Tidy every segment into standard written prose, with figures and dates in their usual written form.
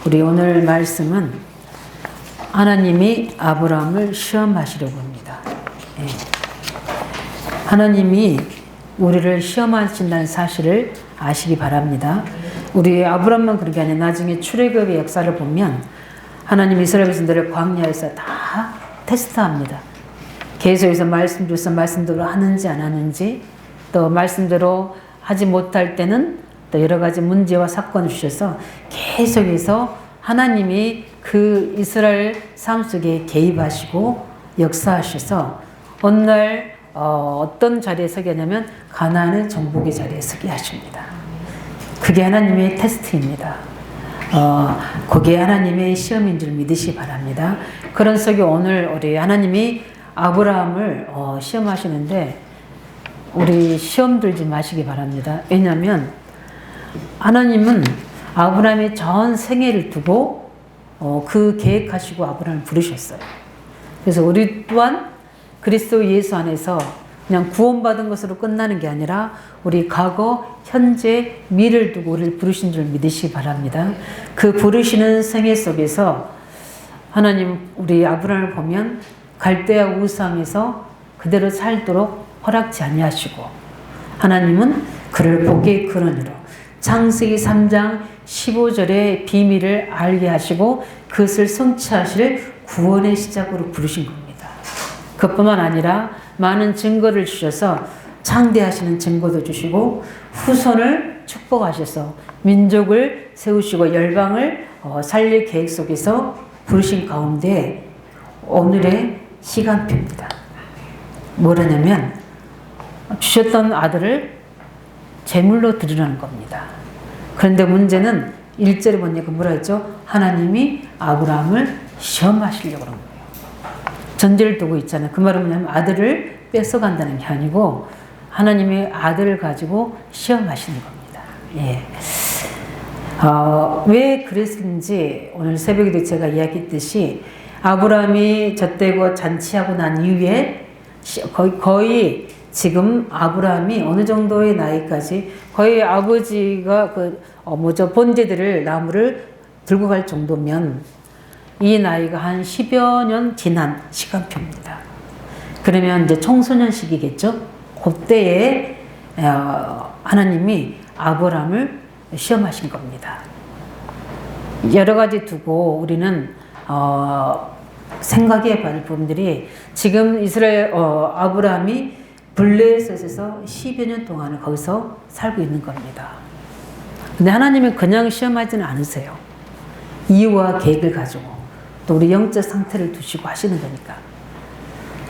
우리 오늘 말씀은 하나님이 아브라함을 시험하시려고 합니다. 예. 하나님이 우리를 시험하신다는 사실을 아시기 바랍니다. 우리 아브라함만 그런 게 아니라 나중에 출애굽의 역사를 보면 하나님 이스라엘 백성들을 광야에서 다 테스트합니다. 계속해서 말씀 주셔서 말씀대로 하는지 안 하는지, 또 말씀대로 하지 못할 때는 또 여러 가지 문제와 사건을 주셔서 계속해서 하나님이 그 이스라엘 삶 속에 개입하시고 역사하셔서 어느 날 어떤 자리에 서게 하냐면 가나안의 정복의 자리에 서게 하십니다. 그게 하나님의 테스트입니다. 그게 하나님의 시험인 줄 믿으시 바랍니다. 그런 속에 오늘 우리 하나님이 아브라함을 시험하시는데 우리 시험 들지 마시기 바랍니다. 왜냐하면 하나님은 아브라함의 전 생애를 두고 그 계획하시고 아브라함을 부르셨어요. 그래서 우리 또한 그리스도 예수 안에서 그냥 구원받은 것으로 끝나는 게 아니라 우리 과거, 현재, 미래를 두고 우리를 부르신 줄 믿으시기 바랍니다. 그 부르시는 생애 속에서 하나님 우리 아브라함을 보면 갈대아 우상에서 그대로 살도록 허락지 아니하시고 하나님은 그를 복의 근원으로 창세기 3장 15절의 비밀을 알게 하시고 그것을 성취하실 구원의 시작으로 부르신 겁니다. 그뿐만 아니라 많은 증거를 주셔서 창대하시는 증거도 주시고 후손을 축복하셔서 민족을 세우시고 열방을 살릴 계획 속에서 부르신 가운데 오늘의 시간표입니다. 뭐라냐면 주셨던 아들을 제물로 드리라는 겁니다. 그런데 문제는 1절에 보니까 뭐라 했죠? 하나님이 아브라함을 시험하시려고 그런 거예요. 전제를 두고 있잖아요. 그 말은 뭐냐면 아들을 뺏어간다는 게 아니고 하나님의 아들을 가지고 시험하시는 겁니다. 예. 왜 그랬는지 오늘 새벽에도 제가 이야기했듯이 아브라함이 젖대고 잔치하고 난 이후에 거의 지금 아브라함이 어느 정도의 나이까지 거의 아버지가 번제들을 나무를 들고 갈 정도면 이 나이가 한 10여 년 지난 시간표입니다. 그러면 이제 청소년 시기겠죠? 그때에 하나님이 아브라함을 시험하신 겁니다. 여러 가지 두고 우리는 생각해 볼 부분들이 지금 이스라엘 아브라함이 블레셋에서 10여 년 동안을 거기서 살고 있는 겁니다. 근데 하나님은 그냥 시험하지는 않으세요. 이유와 계획을 가지고 또 우리 영적 상태를 두시고 하시는 거니까.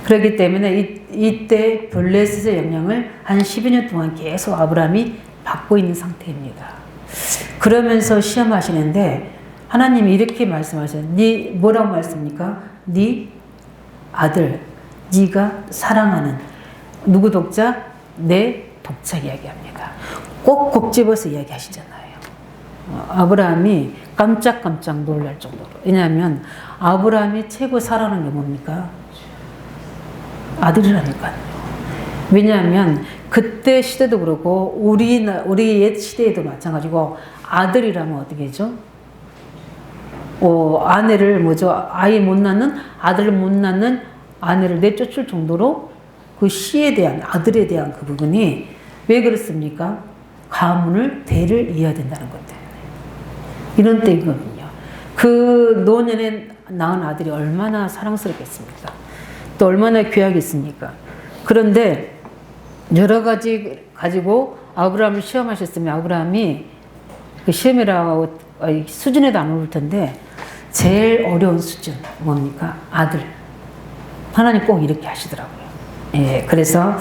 그렇기 때문에 이때 블레셋의 영향을 한 10여 년 동안 계속 아브라함이 받고 있는 상태입니다. 그러면서 시험하시는데 하나님이 이렇게 말씀하셔요. 뭐라고 말씀입니까? 네 아들, 네가 사랑하는 누구 독자? 내 독자 이야기합니다. 꼭 집어서 이야기하시잖아요. 아브라함이 깜짝깜짝 놀랄 정도로. 왜냐하면 아브라함이 최고 사랑하는 게 뭡니까? 아들이라니까요. 왜냐하면 그때 시대도 그렇고 우리 옛 시대에도 마찬가지고 아들이라면 어떻게 하죠? 아내를 아이 못 낳는 아들을 못 낳는 아내를 내쫓을 정도로 그 씨에 대한 아들에 대한 그 부분이 왜 그렇습니까? 가문을 대를 이어야 된다는 것 때문에 이런 때이거든요. 그 노년에 낳은 아들이 얼마나 사랑스럽겠습니까? 또 얼마나 귀하겠습니까? 그런데 여러 가지 가지고 아브라함을 시험하셨으면 아브라함이 그 시험이라고 수준에도 안 오를 텐데 제일 어려운 수준 뭡니까? 아들. 하나님 꼭 이렇게 하시더라고요. 예, 그래서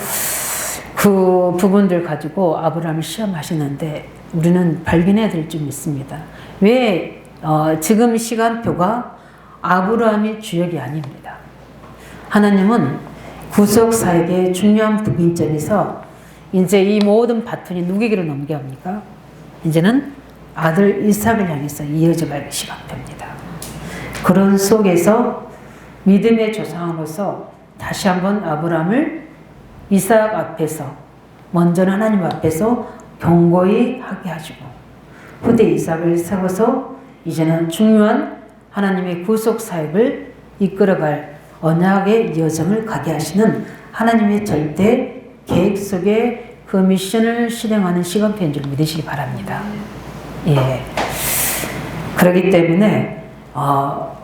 그 부분들 가지고 아브라함을 시험하시는데 우리는 발견해야 될 점이 있습니다. 왜 지금 시간표가 아브라함이 주역이 아닙니다. 하나님은 구속사역의 중요한 부분점에서 이제 이 모든 바톤이 누구에게로 넘겨갑니까? 이제는 아들 이삭을 향해서 이어져 갈 시간표입니다. 그런 속에서 믿음의 조상으로서 다시 한번 아브라함을 이삭 앞에서 먼저는 하나님 앞에서 경고히 하게 하시고 후대 이삭을 세워서 이제는 중요한 하나님의 구속 사역을 이끌어갈 언약의 여정을 가게 하시는 하나님의 절대 계획 속에 그 미션을 실행하는 시간표인 줄 믿으시기 바랍니다. 예. 그렇기 때문에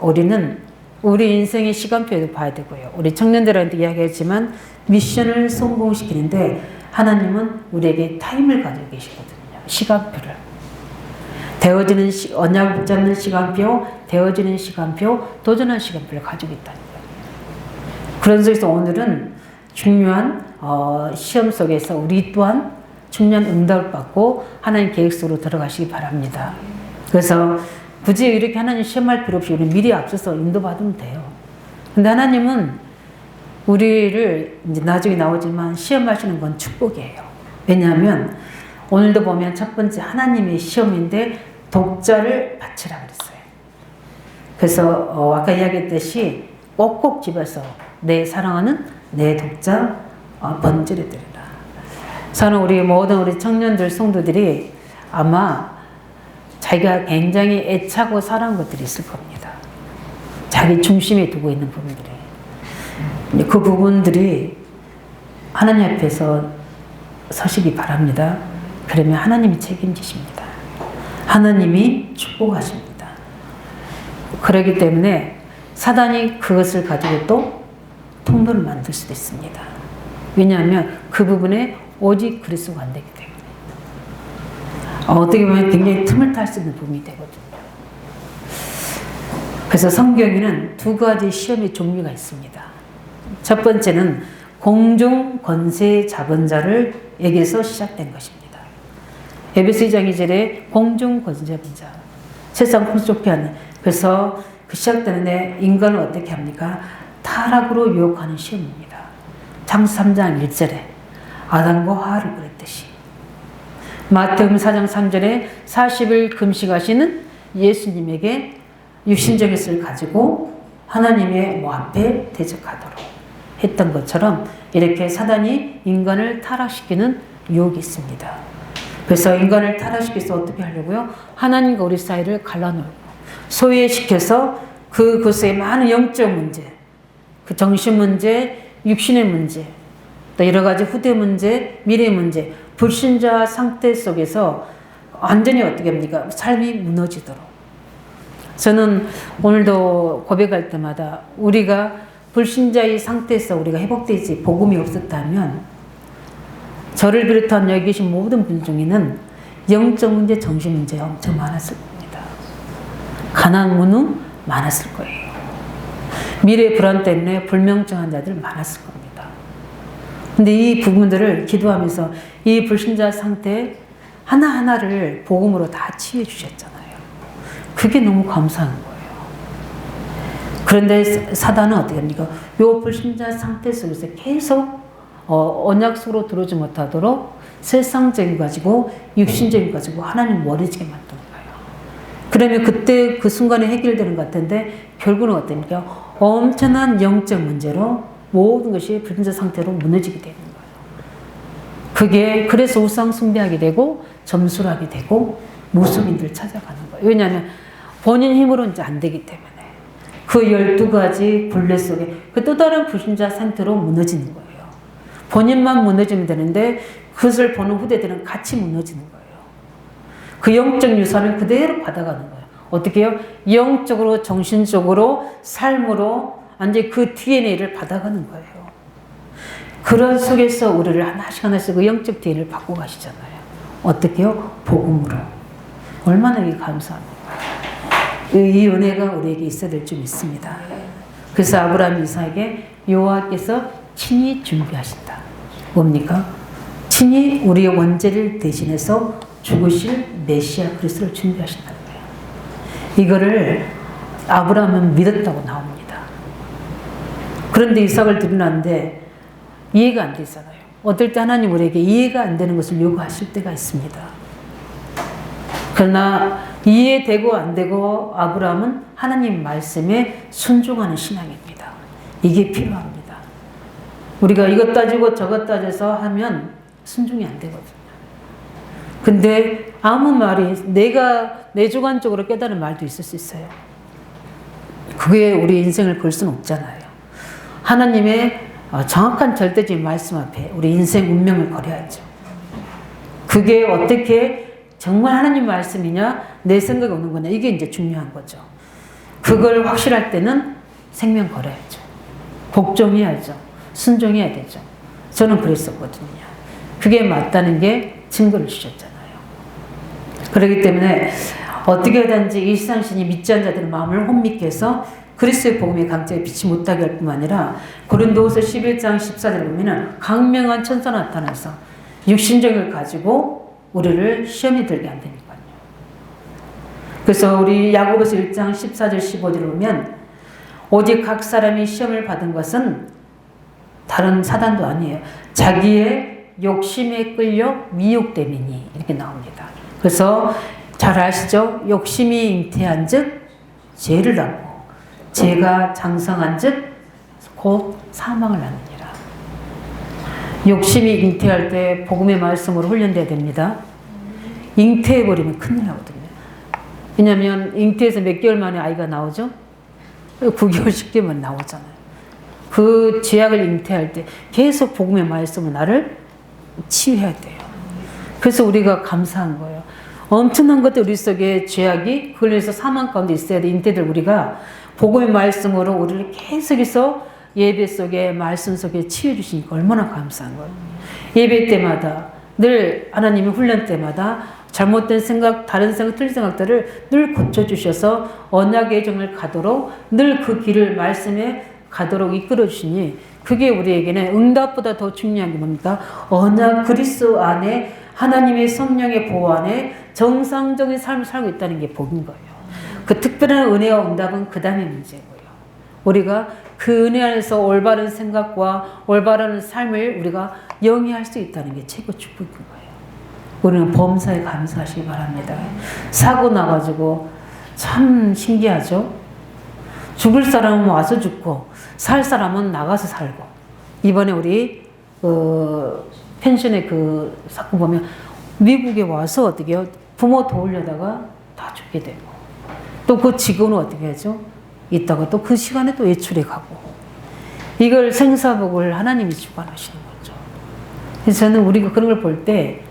우리는 우리 인생의 시간표도 봐야 되고요. 우리 청년들한테 이야기했지만 미션을 성공시키는데 하나님은 우리에게 타임을 가지고 계시거든요. 시간표를. 되어지는 언약을 붙잡는 시간표, 되어지는 시간표, 도전하는 시간표를 가지고 있다는 거예요. 그런 속에서 오늘은 중요한 시험 속에서 우리 또한 중요한 응답을 받고 하나님 계획 속으로 들어가시기 바랍니다. 그래서 굳이 이렇게 하나님 시험할 필요 없이 우리 미리 앞서서 인도받으면 돼요. 근데 하나님은 우리를 이제 나중에 나오지만 시험하시는 건 축복이에요. 왜냐하면 오늘도 보면 첫 번째 하나님의 시험인데 독자를 바치라 그랬어요. 그래서 아까 이야기했듯이 꼭꼭 집어서 내 사랑하는 내 독자 번제를 드리라. 저는 우리 모든 우리 청년들 성도들이 아마 자기가 굉장히 애차고 사랑한 것들이 있을 겁니다. 자기 중심에 두고 있는 부분들이. 그 부분들이 하나님 앞에서 서시기 바랍니다. 그러면 하나님이 책임지십니다. 하나님이 축복하십니다. 그렇기 때문에 사단이 그것을 가지고 또 통로를 만들 수도 있습니다. 왜냐하면 그 부분에 오직 그리스도가 안 되기 때문에. 어떻게 보면 굉장히 틈을 탈 수 있는 부분이 되거든요. 그래서 성경에는 두 가지 시험의 종류가 있습니다. 첫 번째는 공중 권세 잡은 자를 에게서 시작된 것입니다. 에베소 2장 2절에 공중 권세 잡은 자, 세상 풍속케 하는. 그래서 그 시작되는데 인간을 어떻게 합니까? 타락으로 유혹하는 시험입니다. 창세 3장 1절에 아담과 하와를 그랬듯이, 마태복음 4장 3절에 40일 금식하시는 예수님에게 육신적인 것을 가지고 하나님의 앞에 대적하도록 했던 것처럼 이렇게 사단이 인간을 타락시키는 유혹이 있습니다. 그래서 인간을 타락시켜서 어떻게 하려고요? 하나님과 우리 사이를 갈라놓고 소외시켜서 그곳에 많은 영적 문제, 그 정신 문제, 육신의 문제, 또 여러 가지 후대 문제, 미래 문제, 불신자 상태 속에서 완전히 어떻게 합니까? 삶이 무너지도록. 저는 오늘도 고백할 때마다 우리가 불신자의 상태에서 우리가 회복되지 복음이 없었다면 저를 비롯한 여기 계신 모든 분 중에는 영적 문제, 정신 문제가 엄청 많았을 겁니다. 가난, 무능 많았을 거예요. 미래 불안 때문에 불명정한 자들 많았을 겁니다. 근데 이 부분들을 기도하면서 이 불신자 상태 하나하나를 복음으로 다 치유해 주셨잖아요. 그게 너무 감사한 거예요. 그런데 사단은 어떻게 합니까? 요 불신자 상태 속에서 계속 언약 속으로 들어오지 못하도록 세상적인 가지고 육신적인 가지고 하나님 멀어지게 만드는 거예요. 그러면 그때 그 순간에 해결되는 것 같은데 결국은 어떻습니까? 엄청난 영적 문제로 모든 것이 불신자 상태로 무너지게 되는 거예요. 그게 그래서 우상 숭배하게 되고 점술하게 되고 무속인들 찾아가는 거예요. 왜냐하면 본인 힘으로는 이제 안 되기 때문에 그 12가지 굴레 속에 그 또 다른 불신자 상태로 무너지는 거예요. 본인만 무너지면 되는데 그것을 보는 후대들은 같이 무너지는 거예요. 그 영적 유산을 그대로 받아가는 거예요. 어떻게 해요? 영적으로, 정신적으로, 삶으로 완전히 그 DNA를 받아가는 거예요. 그런 속에서 우리를 하나씩 하나씩 그 영적 DNA를 받고 가시잖아요. 어떻게 해요? 복음으로. 얼마나 이게 감사합니다. 이 은혜가 우리에게 있어야 될 줄 믿습니다. 그래서 아브라함 이삭에게 여호와께서 친히 준비하신다. 뭡니까? 친히 우리의 원죄를 대신해서 죽으실 메시아 그리스도를 준비하신다는 거예요. 이거를 아브라함은 믿었다고 나옵니다. 그런데 이삭을 드리는데 이해가 안 되잖아요. 어떨 때 하나님 우리에게 이해가 안 되는 것을 요구하실 때가 있습니다. 그러나 이해되고 안 되고 아브라함은 하나님 말씀에 순종하는 신앙입니다. 이게 필요합니다. 우리가 이것 따지고 저것 따져서 하면 순종이 안 되거든요. 근데 아무 말이 내가 내주관적으로 깨달은 말도 있을 수 있어요. 그게 우리 인생을 걸 수는 없잖아요. 하나님의 정확한 절대적인 말씀 앞에 우리 인생 운명을 걸어야죠. 그게 어떻게 정말 하나님 말씀이냐 내 생각이 오는 거냐 이게 이제 중요한 거죠. 그걸 확실할 때는 생명 걸어야죠. 복종해야죠. 순종해야 되죠. 저는 그랬었거든요. 그게 맞다는 게 증거를 주셨잖아요. 그렇기 때문에 어떻게 하든지 이 세상신이 믿지 않는 자들의 마음을 혼미케 해서 그리스도의 복음의 강자에 비치 못하게 할 뿐만 아니라 고린도후서 11장 14절 보면은 강명한 천사가 나타나서 육신적을 가지고 우리를 시험에 들게 한다니까요. 그래서 우리 야고보서 1장 14절 15절 보면 오직 각 사람이 시험을 받은 것은 다른 사단도 아니에요. 자기의 욕심에 끌려 미혹됨이니 이렇게 나옵니다. 그래서 잘 아시죠? 욕심이 잉태한 즉 죄를 낳고 죄가 장성한 즉 곧 사망을 낳느니라. 욕심이 잉태할 때 복음의 말씀으로 훈련돼야 됩니다. 잉태해버리면 큰일 나거든요. 왜냐하면 잉태해서 몇 개월 만에 아이가 나오죠? 9개월, 10개월만 나오잖아요. 그 죄악을 잉태할 때 계속 복음의 말씀은 나를 치유해야 돼요. 그래서 우리가 감사한 거예요. 엄청난 것들 우리 속에 죄악이 그걸로 해서 사망 가운데 있어야 돼. 잉태들 우리가 복음의 말씀으로 우리를 계속해서 예배 속에 말씀 속에 치유해 주시니까 얼마나 감사한 거예요. 예배 때마다 늘 하나님의 훈련 때마다 잘못된 생각, 다른 생각, 틀린 생각들을 늘 고쳐주셔서 언약의 정을 가도록 늘 그 길을 말씀에 가도록 이끌어 주시니 그게 우리에게는 응답보다 더 중요한 게 뭡니까? 언약 그리스도 안에 하나님의 성령의 보호 안에 정상적인 삶을 살고 있다는 게 복인 거예요. 그 특별한 은혜와 응답은 그 다음의 문제고요. 우리가 그 은혜 안에서 올바른 생각과 올바른 삶을 우리가 영위할 수 있다는 게 최고 축복인 거예요. 우리는 범사에 감사하시기 바랍니다. 사고 나가지고 참 신기하죠? 죽을 사람은 와서 죽고 살 사람은 나가서 살고 이번에 우리 펜션의 그 사건 보면 미국에 와서 어떻게 해요? 부모 도우려다가 다 죽게 되고 또 그 직원은 어떻게 하죠? 있다가 또 그 시간에 또 외출해 가고 이걸 생사복을 하나님이 주관하시는 거죠. 그래서 저는 우리가 그런 걸 볼 때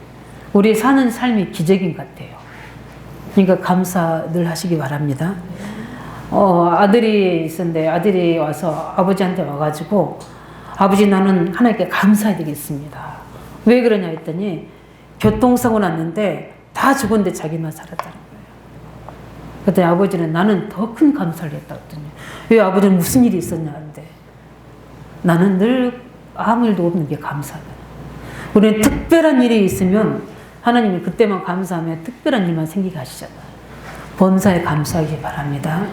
우리 사는 삶이 기적인 것 같아요. 그러니까 감사 늘 하시기 바랍니다. 아들이 있었는데 아들이 와서 아버지한테 와가지고 아버지 나는 하나님께 감사해야 되겠습니다. 왜 그러냐 했더니 교통사고 났는데 다 죽었는데 자기만 살았다는 거예요. 그때 아버지는 나는 더 큰 감사를 했다 했더니 왜 아버지는 무슨 일이 있었냐 하는데 나는 늘 아무 일도 없는 게 감사하다. 우리는 특별한 일이 있으면 하나님이 그때만 감사하면 특별한 일만 생기게 하시잖아요. 범사에 감사하기 바랍니다.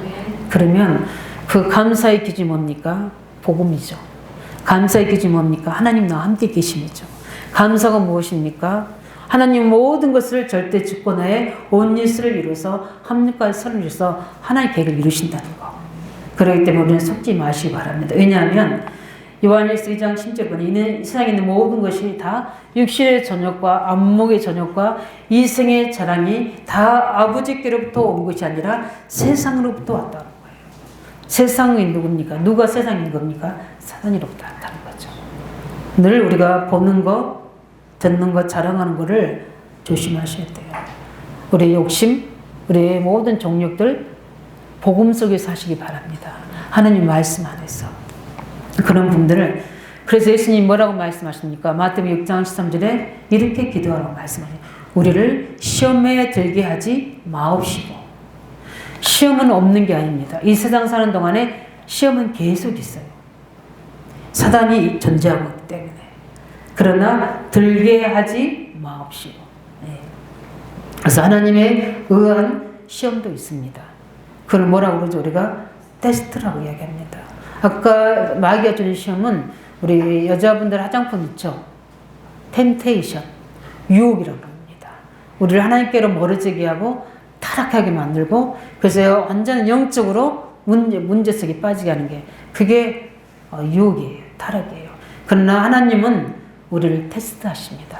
그러면 그 감사의 기준이 뭡니까? 복음이죠. 감사의 기준이 뭡니까? 하나님 나와 함께 계심이죠. 감사가 무엇입니까? 하나님 모든 것을 절대 주권하에 온 일을 이루어서 합력까지 선을 이루어서 하나의 계획을 이루신다는 거. 그렇기 때문에 우리는 속지 마시기 바랍니다. 왜냐하면 요한일서 2장 10절 보면 이는 세상에 있는 모든 것이 다 육신의 전역과 안목의 전역과 이생의 자랑이 다 아버지께로부터 온 것이 아니라 세상으로부터 왔다는 거예요. 세상이 누굽니까? 누가 세상인 겁니까? 사단으로부터 왔다는 거죠. 늘 우리가 보는 것, 듣는 것, 자랑하는 것을 조심하셔야 돼요. 우리의 욕심, 우리의 모든 정욕들 복음 속에서 하시기 바랍니다. 하나님 말씀 안에서. 그런 분들을 그래서 예수님 뭐라고 말씀하십니까? 마태복음 6장 13절에 이렇게 기도하라고 말씀하세요. 우리를 시험에 들게 하지 마옵시고. 시험은 없는 게 아닙니다. 이 세상 사는 동안에 시험은 계속 있어요. 사단이 존재하고 있기 때문에. 그러나 들게 하지 마옵시고. 네. 그래서 하나님의 의한 시험도 있습니다. 그걸 뭐라고 그러죠? 우리가 테스트라고 이야기합니다. 아까 마귀가 주는 시험은 우리 여자분들 화장품 있죠? 템테이션, 유혹이라고 합니다. 우리를 하나님께로 멀어지게 하고 타락하게 만들고 그래서 완전 영적으로 문제 속에 빠지게 하는 게 그게 유혹이에요. 타락이에요. 그러나 하나님은 우리를 테스트하십니다.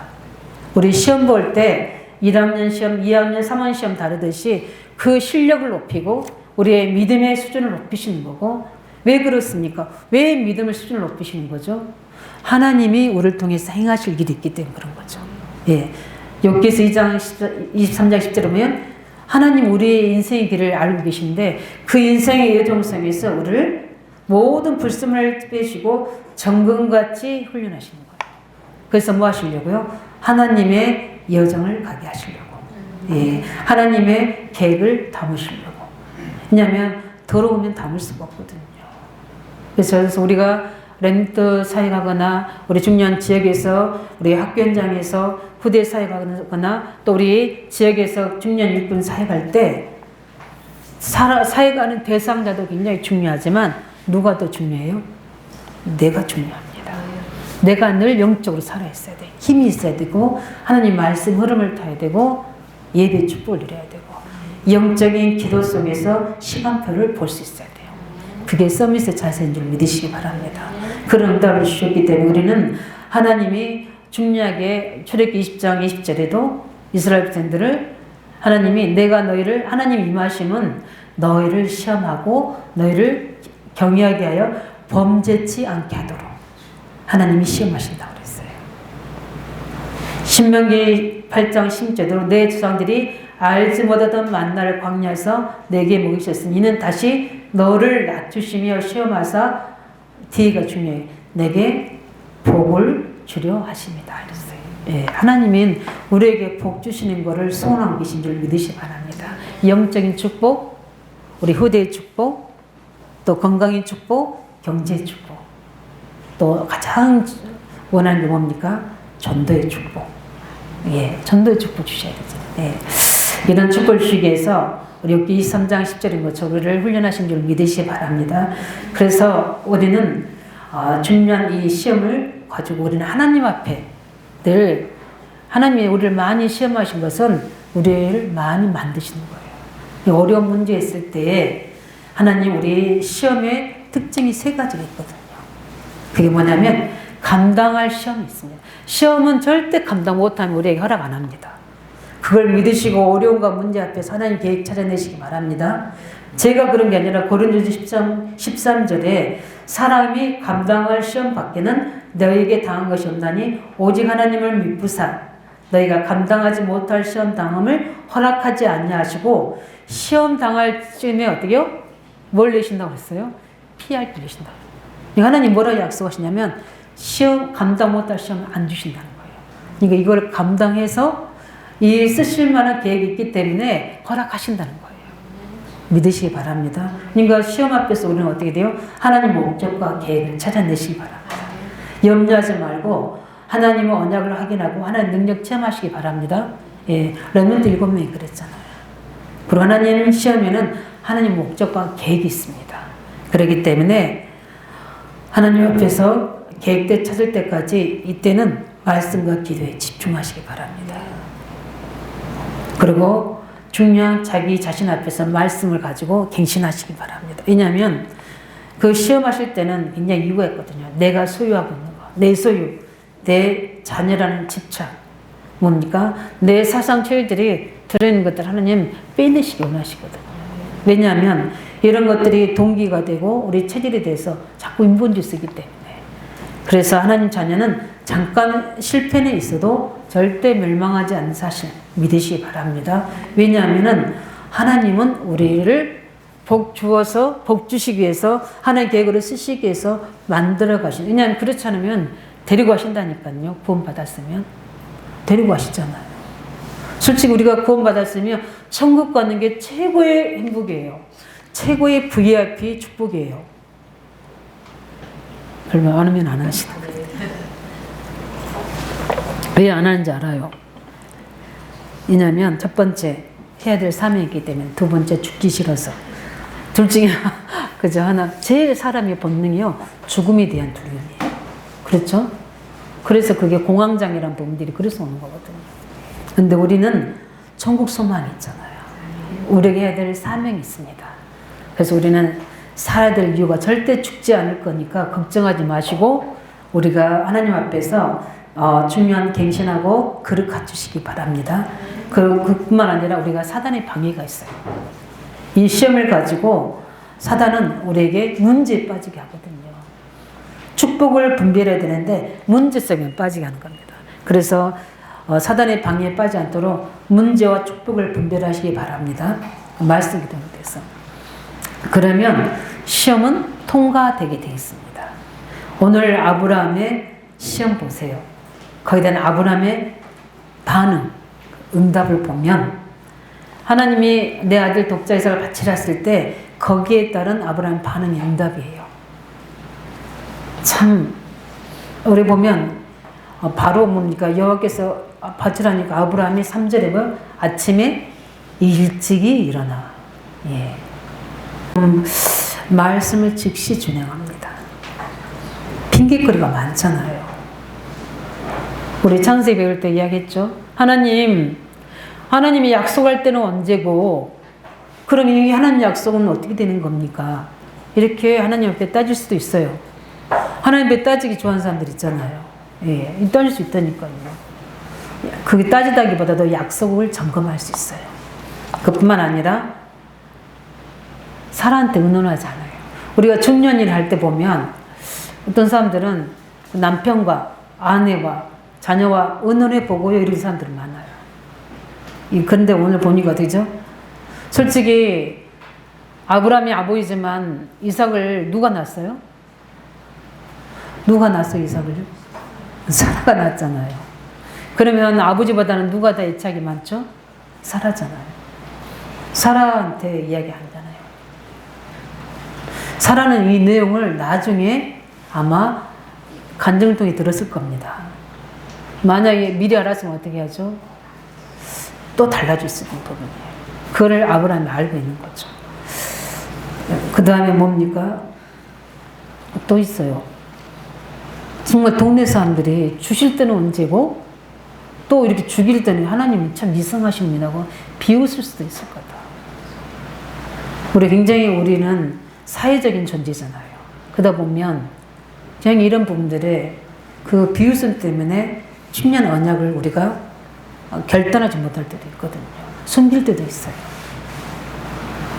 우리 시험 볼 때 1학년 시험, 2학년, 3학년 시험 다르듯이 그 실력을 높이고 우리의 믿음의 수준을 높이시는 거고, 왜 그렇습니까? 왜 믿음의 수준을 높이시는 거죠? 하나님이 우리를 통해서 행하실 일이 있기 때문에 그런 거죠. 예. 욥기서 2장 23장 10절에 보면 하나님 우리의 인생의 길을 알고 계신데 그 인생의 여정성에서 우리를 모든 불순을 빼시고 정금같이 훈련하시는 거예요. 그래서 뭐 하시려고요? 하나님의 여정을 가게 하시려고. 예. 하나님의 계획을 담으시려고. 왜냐하면 더러우면 담을 수가 없거든요. 그래서 우리가 렘넌트 사역하거나 우리 중요한 지역에서 우리 학교 현장에서 후대 사역하거나 또 우리 지역에서 중요한 일꾼 사역할 때 사역하는 대상자도 굉장히 중요하지만 누가 더 중요해요? 내가 중요합니다. 내가 늘 영적으로 살아있어야 돼. 힘이 있어야 되고 하나님 말씀 흐름을 타야 되고 예배 축복을 누려야 되고 영적인 기도 속에서 시간표를 볼 수 있어야 돼요. 그게 서밋의 자세인 줄 믿으시기 바랍니다. 그런 응답을 주셨기 때문에 우리는 하나님이 중요하게 출애굽기 20장 20절에도 이스라엘 백성들을 하나님이 내가 너희를 하나님 임하심은 너희를 시험하고 너희를 경외하게 하여 범죄치 않게 하도록 하나님이 시험하신다고 그랬어요. 신명기 8장 10절대로 내 조상들이 알지 못하던 만나를 광야에서 내게 먹이셨으니 이는 다시 너를 낮추시며 시험하사 뒤가 중요해 내게 복을 주려 하십니다. 이랬어요. 예, 하나님은 우리에게 복 주시는 것을 소원하고 계신 줄 믿으시기 바랍니다. 영적인 축복, 우리 후대의 축복, 또 건강의 축복, 경제의 축복, 또 가장 원하는 게 뭡니까? 전도의 축복. 예, 전도의 축복 주셔야 되죠. 예. 이런 축복을 주시기 위해서 우리 욥기 23장 10절인 것처럼 우리를 훈련하신 줄 믿으시기 바랍니다. 그래서 우리는 중요한 이 시험을 가지고 우리는 하나님 앞에 늘 하나님이 우리를 많이 시험하신 것은 우리를 많이 만드시는 거예요. 어려운 문제 있을 때 하나님 우리 시험의 특징이 세 가지가 있거든요. 그게 뭐냐면 감당할 시험이 있습니다. 시험은 절대 감당 못하면 우리에게 허락 안 합니다. 그걸 믿으시고 어려움과 문제 앞에서 하나님 계획 찾아내시기 바랍니다. 제가 그런 게 아니라 고린도서 13절에 사람이 감당할 시험 밖에는 너희에게 당한 것이 없나니 오직 하나님을 믿부사 너희가 감당하지 못할 시험 당함을 허락하지 않냐하시고 시험 당할 쯤에 어떻게요? 뭘 내신다고 했어요? 피할 길 내신다고. 하나님 뭐라고 약속하시냐면 시험 감당 못할 시험을 안 주신다는 거예요. 그러니까 이걸 감당해서 이 쓰실 만한 계획이 있기 때문에 허락하신다는 거예요. 믿으시기 바랍니다. 그러니까 시험 앞에서 우리는 어떻게 돼요? 하나님 목적과 계획을 찾아내시기 바랍니다. 염려하지 말고 하나님의 언약을 확인하고 하나님 능력 체험하시기 바랍니다. 예, 렘넌트 7명이 그랬잖아요. 그리고 하나님 시험에는 하나님 목적과 계획이 있습니다. 그렇기 때문에 하나님 앞에서 계획대 찾을 때까지 이때는 말씀과 기도에 집중하시기 바랍니다. 그리고 중요한 자기 자신 앞에서 말씀을 가지고 갱신하시기 바랍니다. 왜냐하면 그 시험하실 때는 굉장히 이유가 있거든요. 내가 소유하고 있는 거, 내 소유, 내 자녀라는 집착, 뭡니까? 내 사상 체질들이 들어있는 것들 하나님 빼내시기 원하시거든요. 왜냐하면 이런 것들이 동기가 되고 우리 체질에 대해서 자꾸 인본주 쓰기 때문에. 그래서 하나님 자녀는 잠깐 실패는 있어도 절대 멸망하지 않는 사실 믿으시기 바랍니다. 왜냐하면 하나님은 우리를 복 주어서 복 주시기 위해서 하나님 계획으로 쓰시기 위해서 만들어 가신. 왜냐하면 그렇지 않으면 데리고 가신다니까요. 구원 받았으면 데리고 가시잖아요. 솔직히 우리가 구원 받았으면 천국 가는 게 최고의 행복이에요. 최고의 VIP 축복이에요. 별로 안 하면 안 하시는 거예요. 왜 안 하는지 알아요. 왜냐하면 첫 번째 해야 될 사명이 있기 때문에, 두 번째 죽기 싫어서. 둘 중에 그저 하나. 제일 사람의 본능이요, 죽음에 대한 두려움이에요. 그렇죠? 그래서 그게 공황장애라는 부분들이 그래서 오는 거거든요. 근데 우리는 천국 소망이 있잖아요. 우리에게 해야 될 사명이 있습니다. 그래서 우리는 살아야 될 이유가 절대 죽지 않을 거니까 걱정하지 마시고 우리가 하나님 앞에서 중요한 갱신하고 그릇 갖추시기 바랍니다. 그뿐만 아니라 우리가 사단의 방해가 있어요. 이 시험을 가지고 사단은 우리에게 문제에 빠지게 하거든요. 축복을 분별해야 되는데 문제성에 빠지게 하는 겁니다. 그래서 사단의 방해에 빠지지 않도록 문제와 축복을 분별하시기 바랍니다. 말씀 기도해서. 그러면 시험은 통과되게 되어 있습니다. 오늘 아브라함의 시험 보세요. 거기에 대한 아브라함의 반응, 응답을 보면 하나님이 내 아들 독자 이삭을 바치라 했을 때 거기에 따른 아브라함의 반응이 응답이에요. 참 우리 보면 바로 뭡니까 여호와께서 바치라니까 아브라함이 3절에 보면 아침에 일찍이 일어나 말씀을 즉시 준행합니다. 핑계거리가 많잖아요. 우리 창세기 배울 때 이야기했죠. 하나님이 약속할 때는 언제고 그럼 이 하나님 약속은 어떻게 되는 겁니까? 이렇게 하나님 앞에 따질 수도 있어요. 하나님 앞에 따지기 좋아하는 사람들 있잖아요. 따질 수 있다니까요. 그게 따지다기보다도 약속을 점검할 수 있어요. 그뿐만 아니라 사람한테 의논하지 않아요. 우리가 중년일 할 때 보면 어떤 사람들은 남편과 아내와 자녀와 의논해 보고요 이런 사람들이 많아요. 그런데 오늘 보니까 어떻게죠? 솔직히 아브라함이 아버지지만 이삭을 누가 낳았어요? 누가 낳았어요 이삭을요? 사라가 낳았잖아요. 그러면 아버지보다는 누가 더 애착이 많죠? 사라잖아요. 사라한테 이야기하잖아요. 사라는 이 내용을 나중에 아마 간증통에 들었을 겁니다. 만약에 미리 알았으면 어떻게 하죠? 또 달라질 수 있는 부분이에요. 그걸 아브라함이 알고 있는 거죠. 그 다음에 뭡니까? 또 있어요. 정말 동네 사람들이 주실 때는 언제고 또 이렇게 죽일 때는 하나님이 참 이상하십니다고 비웃을 수도 있을 거다. 우리는 사회적인 존재잖아요. 그러다 보면 그냥 이런 부분들에 그 비웃음 때문에 중요한 언약을 우리가 결단하지 못할 때도 있거든요. 숨길 때도 있어요.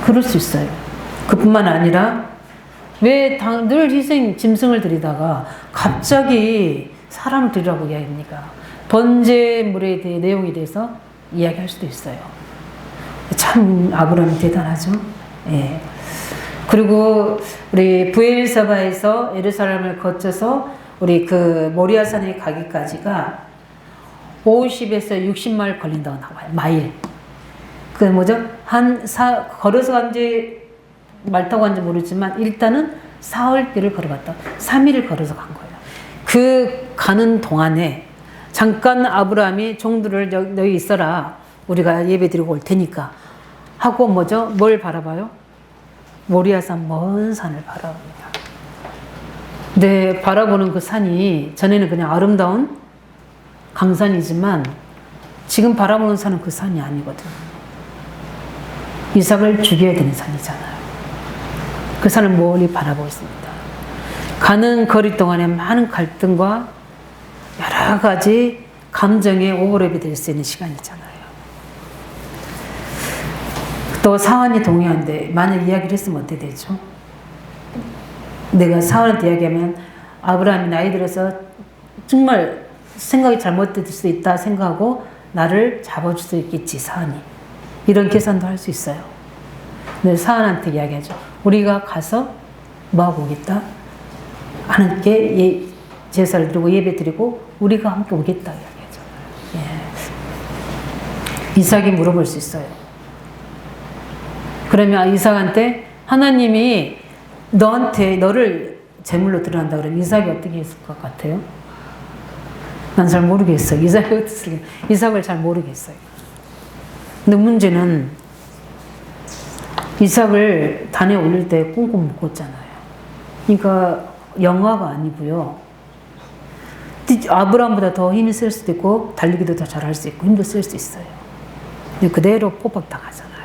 그럴 수 있어요. 그뿐만 아니라 왜 늘 희생 짐승을 드리다가 갑자기 사람을 드리라고 이야기합니까? 번제물에 대해 내용에 대해서 이야기할 수도 있어요. 참 아브라함이 대단하죠. 예. 그리고 우리 브엘사바에서 예루살렘을 거쳐서 우리 그 모리아산에 가기까지가 50에서 60마일 걸린다고 나와요. 마일. 그 뭐죠? 걸어서 간지 말 타고 간지 모르지만 일단은 사흘길을 걸어갔다. 3일을 걸어서 간 거예요. 그 가는 동안에 잠깐 아브라함이 종들을 너희 있어라. 우리가 예배 드리고 올 테니까 하고 뭐죠? 뭘 바라봐요? 모리아산 먼 산을 바라봅니다. 근데 바라보는 그 산이 전에는 그냥 아름다운 강산이지만 지금 바라보는 산은 그 산이 아니거든. 이삭을 죽여야 되는 산이잖아요. 그 산을 멀리 바라보고 있습니다. 가는 거리 동안에 많은 갈등과 여러 가지 감정의 오버랩이 될 수 있는 시간이잖아요. 또 사환이 동의한데 만약 이야기를 했으면 어떻게 되죠? 내가 사환한테 이야기하면 아브라함이 나이 들어서 정말 생각이 잘못될 수 있다 생각하고 나를 잡아줄 수 있겠지 사환이. 이런 계산도 할 수 있어요. 근데 사환한테 이야기하죠. 우리가 가서 뭐하고 오겠다? 하나님께 제사를 드리고 예배 드리고 우리가 함께 오겠다 이야기하죠. 예. 이삭이 물어볼 수 있어요. 그러면 이삭한테 하나님이 너를 제물로 드러난다 그러면 이삭이 어떻게 했을 것 같아요? 난 잘 모르겠어요. 이삭을 잘 모르겠어요. 근데 문제는 이삭을 단에 올릴 때 꽁꽁 묶었잖아요. 그러니까 영화가 아니고요. 아브라함보다 더 힘이 셀 수도 있고 달리기도 더 잘할 수 있고 힘도 쓸 수 있어요. 근데 그대로 포박당하잖아요.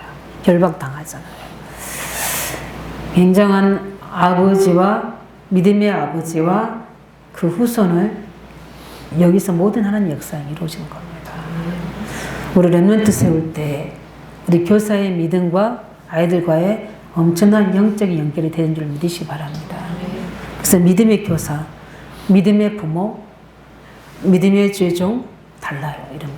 결박당하잖아요. 굉장한 아버지와 믿음의 아버지와 그 후손을 여기서 모든 하나님의 역사가 이루어지는 겁니다. 우리 렘넌트 세울 때 우리 교사의 믿음과 아이들과의 엄청난 영적인 연결이 되는 줄 믿으시기 바랍니다. 그래서 믿음의 교사, 믿음의 부모, 믿음의 죄종 달라요. 이런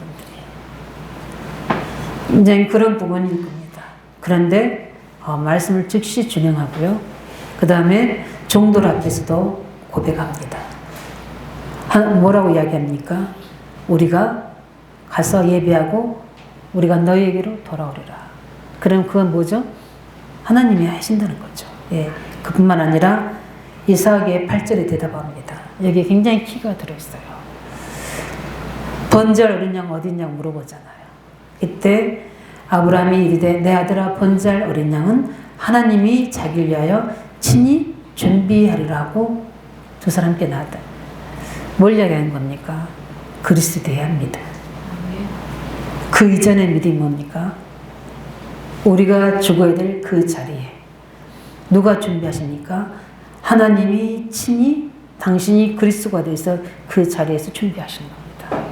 분들이. 이제 그런 부분일 겁니다. 그런데 말씀을 즉시 준행하고요. 그 다음에 종들 앞에서도 고백합니다. 뭐라고 이야기합니까? 우리가 가서 예배하고 우리가 너희에게로 돌아오리라. 그럼 그건 뭐죠? 하나님이 하신다는 거죠. 예, 그뿐만 아니라 이삭의 8절에 대답합니다. 여기에 굉장히 키가 들어있어요. 번제할 어린 양 어디 있냐고 물어보잖아요. 이때 아브라함이 이르되 내 아들아 번제할 어린 양은 하나님이 자기를 위하여 친히 준비하리라고 두 사람께 나왔다. 뭘 이야기하는 겁니까? 그리스도에 대한 믿음. 그 이전의 믿음이 뭡니까? 우리가 죽어야 될 그 자리에 누가 준비하십니까? 하나님이 친히 당신이 그리스도가 돼서 그 자리에서 준비하시는 겁니다.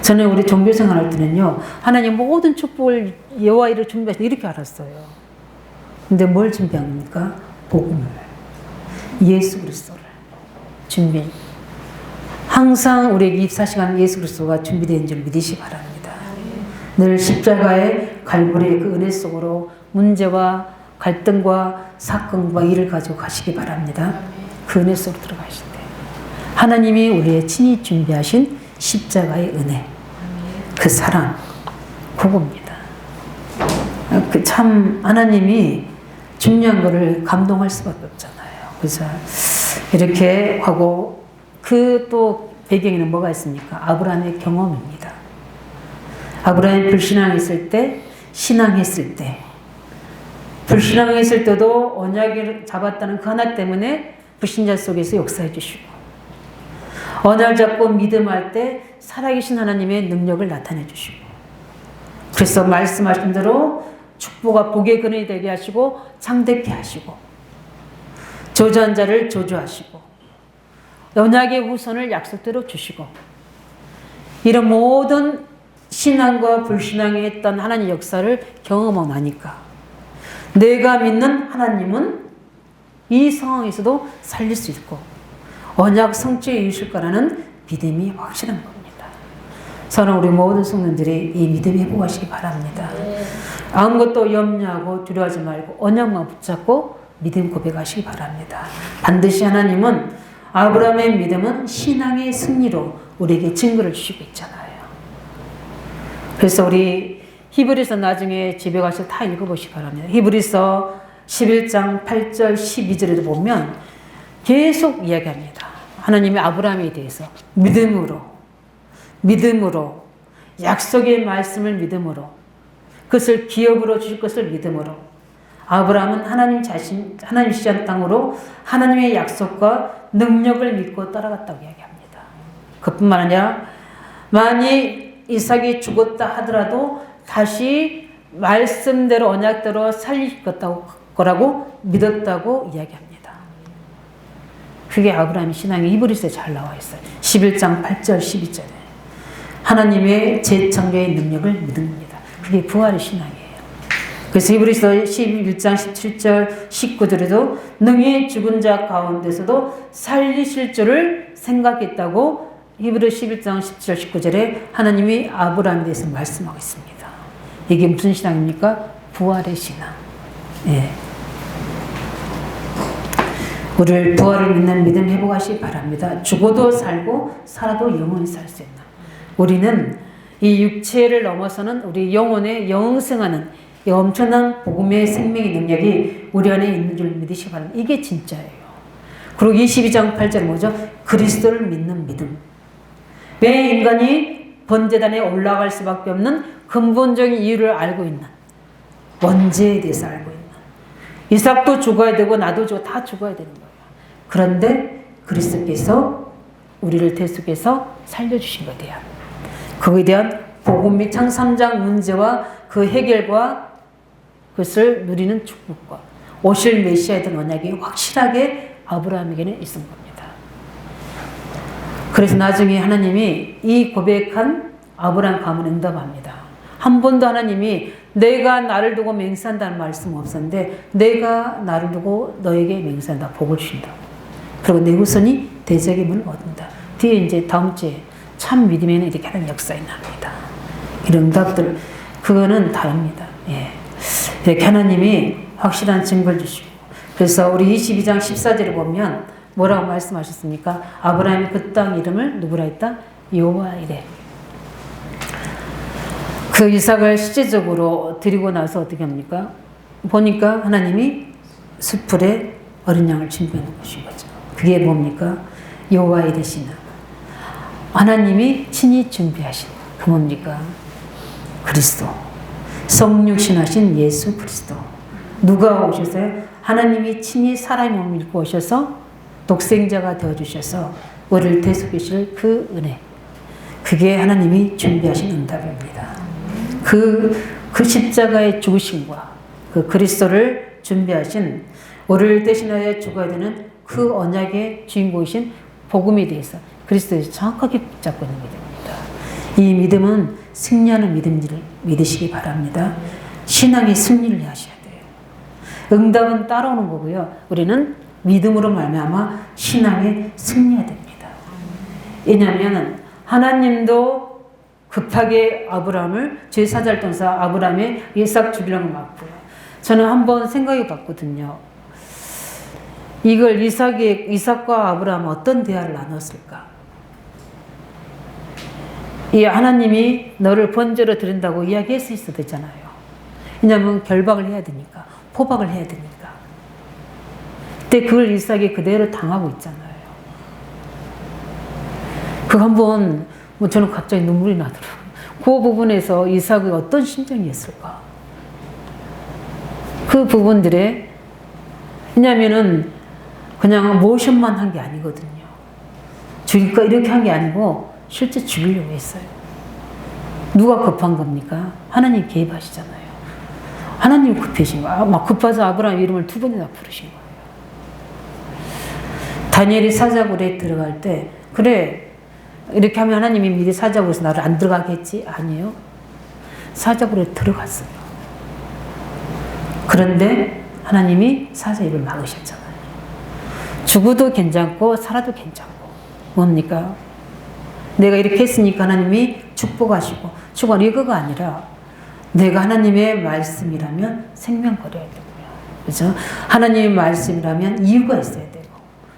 저는 우리 종교생활 할 때는요, 하나님 모든 축복을 여호와 이를 준비하시다 이렇게 알았어요. 근데 뭘 준비한 겁니까? 복음을, 예수 그리스도를 준비. 항상 우리에게 24시간 예수 그리스도가 준비되는 줄 믿으시기 바랍니다. 늘 십자가의 갈고리의 그 은혜 속으로 문제와 갈등과 사건과 일을 가지고 가시기 바랍니다. 그 은혜 속으로 들어가실 때 하나님이 우리의 친히 준비하신 십자가의 은혜, 그 사랑, 그겁니다. 참 하나님이 중요한 거를 감동할 수밖에 없잖아요. 그래서 이렇게 하고 그 또 배경에는 뭐가 있습니까? 아브라함의 경험입니다. 아브라함이 불신앙했을 때, 신앙했을 때, 불신앙했을 때도 언약을 잡았다는 그 하나 때문에 불신자 속에서 역사해 주시고, 언약을 잡고 믿음할 때 살아계신 하나님의 능력을 나타내 주시고, 그래서 말씀하신 대로 축복과 복의 근원이 되게 하시고 창대케 하시고 저주한 자를 저주하시고 언약의 후손을 약속대로 주시고, 이런 모든 신앙과 불신앙에 했던 하나님의 역사를 경험하고 나니까 내가 믿는 하나님은 이 상황에서도 살릴 수 있고 언약 성취에 이루실 거라는 믿음이 확실한 겁니다. 저는 우리 모든 성도들이 이 믿음을 회복하시기 바랍니다. 아무것도 염려하고 두려워하지 말고 언약만 붙잡고 믿음 고백하시기 바랍니다. 반드시 하나님은 아브라함의 믿음은 신앙의 승리로 우리에게 증거를 주시고 있잖아요. 그래서 우리 히브리서 나중에 집에 가서 다 읽어보시기 바랍니다. 히브리서 11장 8절 12절에도 보면 계속 이야기합니다. 하나님의 아브라함에 대해서 믿음으로 약속의 말씀을 믿음으로 그것을 기업으로 주실 것을 믿음으로 아브라함은 하나님 시한 땅으로 하나님의 약속과 능력을 믿고 따라갔다고 이야기합니다. 그뿐만 아니라 만일 이삭이 죽었다 하더라도 다시 말씀대로 언약대로 살릴 거라고 믿었다고 이야기합니다. 그게 아브라함의 신앙이 히브리서에 잘 나와 있어요. 11장 8절 12절에 하나님의 재창조의 능력을 믿는 겁니다. 그게 부활의 신앙이에요. 그래서 히브리서 11장 17절 19절에도 능히 죽은 자 가운데서도 살리실 줄을 생각했다고 히브리 11장 17절 19절에 하나님이 아브라함에 대해서 말씀하고 있습니다. 이게 무슨 신앙입니까? 부활의 신앙. 예. 우리를 부활을 믿는 믿음 회복하시기 바랍니다. 죽어도 살고 살아도 영원히 살 수 있는, 우리는 이 육체를 넘어서는 우리 영혼에 영생하는 이 엄청난 복음의 생명의 능력이 우리 안에 있는 줄 믿으시기 바랍니다. 이게 진짜예요. 그리고 22장 8절 뭐죠? 그리스도를 믿는 믿음. 왜 인간이 번제단에 올라갈 수밖에 없는 근본적인 이유를 알고 있는, 원죄에 대해서 알고 있는, 이삭도 죽어야 되고 나도 다 죽어야 되는 거예요. 그런데 그리스도께서 우리를 대속해서 살려주신 것에 대한, 그거에 대한 복음 및 창 3장 문제와 그 해결과 그것을 누리는 축복과 오실 메시아에 대한 언약이 확실하게 아브라함에게는 있은 겁니다. 그래서 나중에 하나님이 이 고백한 아브라함 가문에 응답합니다. 한 번도 하나님이 내가 나를 두고 맹세한다는 말씀 없었는데 내가 나를 두고 너에게 맹세한다. 복을 주신다. 그리고 내 후손이 대적의 문을 얻는다. 뒤에 이제 다음 주에 참 믿음에는 이렇게 하는 역사가 납니다. 이런 응답들 그거는 다릅니다. 예. 이렇게 하나님이 확실한 증거를 주시고 그래서 우리 22장 14절에 보면 뭐라고 말씀하셨습니까? 아브라함이 그 땅 이름을 누구라 했다? 여호와 이레. 그 이삭을 실제적으로 드리고 나서 어떻게 합니까? 보니까 하나님이 숯불에 어린 양을 준비해 놓으신 거죠. 그게 뭡니까? 여호와 이레시나. 하나님이 친히 준비하신 그 뭡니까? 그리스도. 성육신하신 예수 그리스도. 누가 오셨어요? 하나님이 친히 사람의 몸을 입고 오셔서 독생자가 되어주셔서 우리를 대속하실 그 은혜. 그게 하나님이 준비하신 응답입니다. 그 십자가의 죽으심과 그 그리스도를 준비하신 우리를 대신하여 죽어야 되는 그 언약의 주인공이신 복음에 대해서 그리스도에서 정확하게 붙잡고 있는 믿음입니다. 이 믿음은 승리하는 믿음을 믿으시기 바랍니다. 신앙의 승리를 하셔야 돼요. 응답은 따라오는 거고요. 우리는 믿음으로 말미암아 신앙에 승리해야 됩니다. 왜냐하면 하나님도 급하게 아브라함을 제4자활동사 아브라함의 이삭 죽이려고 막고요. 저는 한번 생각해 봤거든요. 이걸 이삭과 아브라함은 어떤 대화를 나눴을까? 이 하나님이 너를 번제로 드린다고 이야기했을 수도 있잖아요. 왜냐하면 결박을 해야 되니까, 포박을 해야 되니까. 근데 그걸 이삭이 그대로 당하고 있잖아요. 그거 한번 저는 갑자기 눈물이 나더라고요. 그 부분에서 이삭이 어떤 심정이었을까? 그 부분들에 왜냐하면은 그냥 모션만 한 게 아니거든요. 죽일까 이렇게 한 게 아니고 실제 죽이려고 했어요. 누가 급한 겁니까? 하나님 개입하시잖아요. 하나님 급하신 거야. 막 급해서 아브라함 이름을 2번이나 부르신 거예요. 다니엘이 사자굴에 들어갈 때 그래 이렇게 하면 하나님이 미리 사자굴에서 나를 안 들어가게 했지? 아니에요. 사자굴에 들어갔어요. 그런데 하나님이 사자 입을 막으셨잖아요. 죽어도 괜찮고 살아도 괜찮고 뭡니까? 내가 이렇게 했으니까 하나님이 축복하시고 축원 이거가 아니라 내가 하나님의 말씀이라면 생명거려야 되고요. 그죠? 하나님의 말씀이라면 이유가 있어야 되고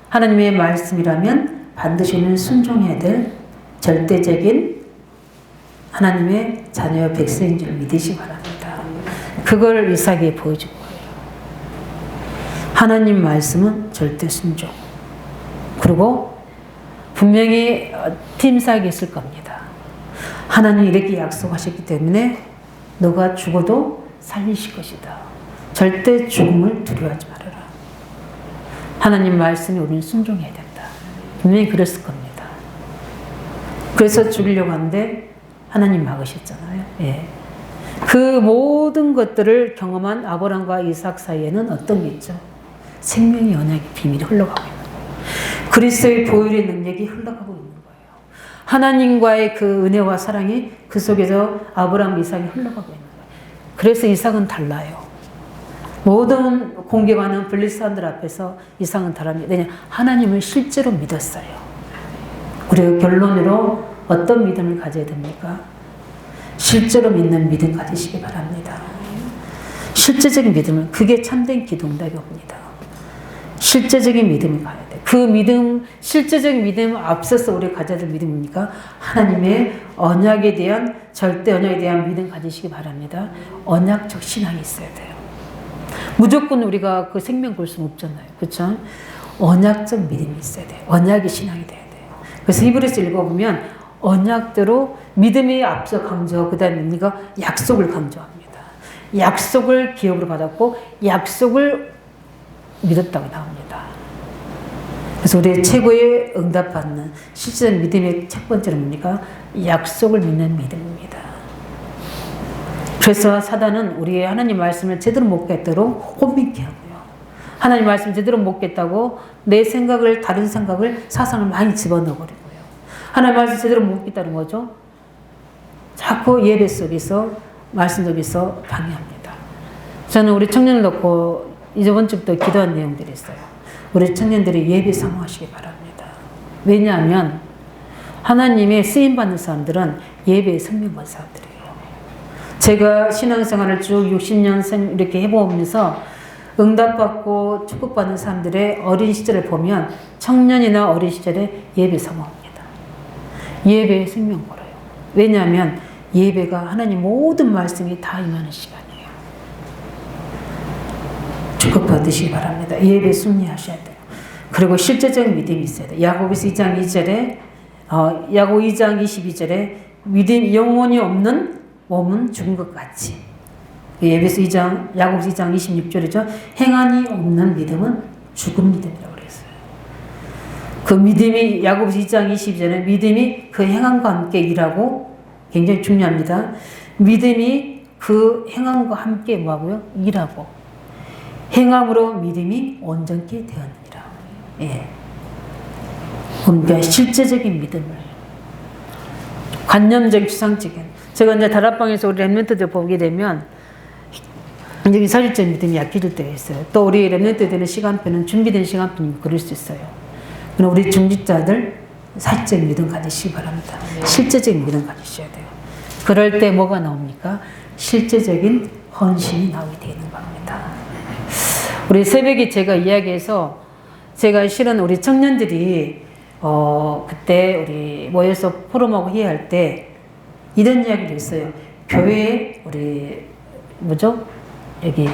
하나님의 말씀이라면 반드시는 순종해야 될 절대적인 하나님의 자녀 백성인 줄 믿으시기 바랍니다. 그걸 이삭이 보여준 거예요. 하나님 말씀은 절대 순종. 그리고 분명히 팀사역이 있을 겁니다. 하나님이 이렇게 약속하셨기 때문에 너가 죽어도 살리실 것이다. 절대 죽음을 두려워하지 말아라. 하나님 말씀에 우리는 순종해야 된다. 분명히 그랬을 겁니다. 그래서 죽이려고 하는데 하나님 막으셨잖아요. 예. 그 모든 것들을 경험한 아브라함과 이삭 사이에는 어떤 게 있죠? 생명의 언약의 비밀이 흘러가고 있는 거예요. 그리스도의 보혈의 능력이 흘러가고 있는 거예요. 하나님과의 그 은혜와 사랑이 그 속에서 아브라함, 이삭이 흘러가고 있는 거예요. 그래서 이삭은 달라요. 모든 공격하는 블리스탄들 앞에서 이삭은 다릅니다. 왜냐하면 하나님을 실제로 믿었어요. 그리고 결론으로 어떤 믿음을 가져야 됩니까? 실제로 믿는 믿음 가지시기 바랍니다. 실제적인 믿음은 그게 참된 기도응답이 옵니다. 실제적인 믿음을 가야 돼. 그 믿음, 실제적인 믿음 앞서서 우리가 가져야 될 믿음입니까? 하나님의 언약에 대한 절대 언약에 대한 믿음 가지시기 바랍니다. 언약적 신앙이 있어야 돼요. 무조건 우리가 그 생명 볼 수는 없잖아요. 그렇죠? 언약적 믿음이 있어야 돼요. 언약의 신앙이 돼야 돼요. 그래서 히브리서 읽어보면 언약대로 믿음이 앞서 강조, 그 다음에 우리가 약속을 강조합니다. 약속을 기업으로 받았고 약속을 믿었다고 나옵니다. 그래서 우리의 최고의 응답받는 실제적인 믿음의 첫 번째는 뭡니까? 약속을 믿는 믿음입니다. 그래서 사단은 우리의 하나님 말씀을 제대로 못 깼도록 혼미케 하고요. 하나님 말씀 제대로 못 깼다고 내 생각을, 다른 생각을, 사상을 많이 집어넣어버리고요. 하나님 말씀 제대로 못 듣겠다는 거죠. 자꾸 예배 속에서 말씀 속에서 방해합니다. 저는 우리 청년을 놓고 이번 주부터 기도한 내용들이 있어요. 우리 청년들이 예배 사모하시기 바랍니다. 왜냐하면 하나님의 쓰임받는 사람들은 예배에 생명 건 사람들이에요. 제가 신앙생활을 쭉 60년 이렇게 해보면서 응답받고 축복받는 사람들의 어린 시절을 보면 청년이나 어린 시절에 예배 사모합니다. 예배에 생명 걸어요. 왜냐하면 예배가 하나님 모든 말씀이 다 임하는 시간이에요. 축복받으시기 바랍니다. 예배 순리하셔야 돼요. 그리고 실제적인 믿음이 있어야 돼요. 야고보서 2장 2절에 야고보 2장 22절에 믿음 영혼이 없는 몸은 죽은 것 같이. 야고보서 2장 26절이죠. 행함이 없는 믿음은 죽은 믿음이라고 그랬어요. 그 믿음이 야고보서 2장 22절에 믿음이 그 행함과 함께 일하고 굉장히 중요합니다. 믿음이 그 행함과 함께 뭐하고요? 일하고 행함으로 믿음이 온전케 되었느니라. 예. 그러니까 실제적인 믿음을 관념적인 추상적인 제가 이제 다락방에서 우리 랩런트들 보게 되면 이제 사실적인 믿음이 약해질 때가 있어요. 또 우리 랩런트들의 시간표는 준비된 시간표는 그럴 수 있어요. 그럼 우리 중직자들 사실적인 믿음 가지시기 바랍니다. 실제적인 믿음 가지셔야 돼요. 그럴 때 뭐가 나옵니까? 실제적인 헌신이 나오게 되는 겁니다. 우리 새벽에 제가 이야기해서 제가 실은 우리 청년들이 그때 우리 모여서 포럼하고 해야 할 때 이런 이야기도 있어요. 교회에 우리 뭐죠? 여기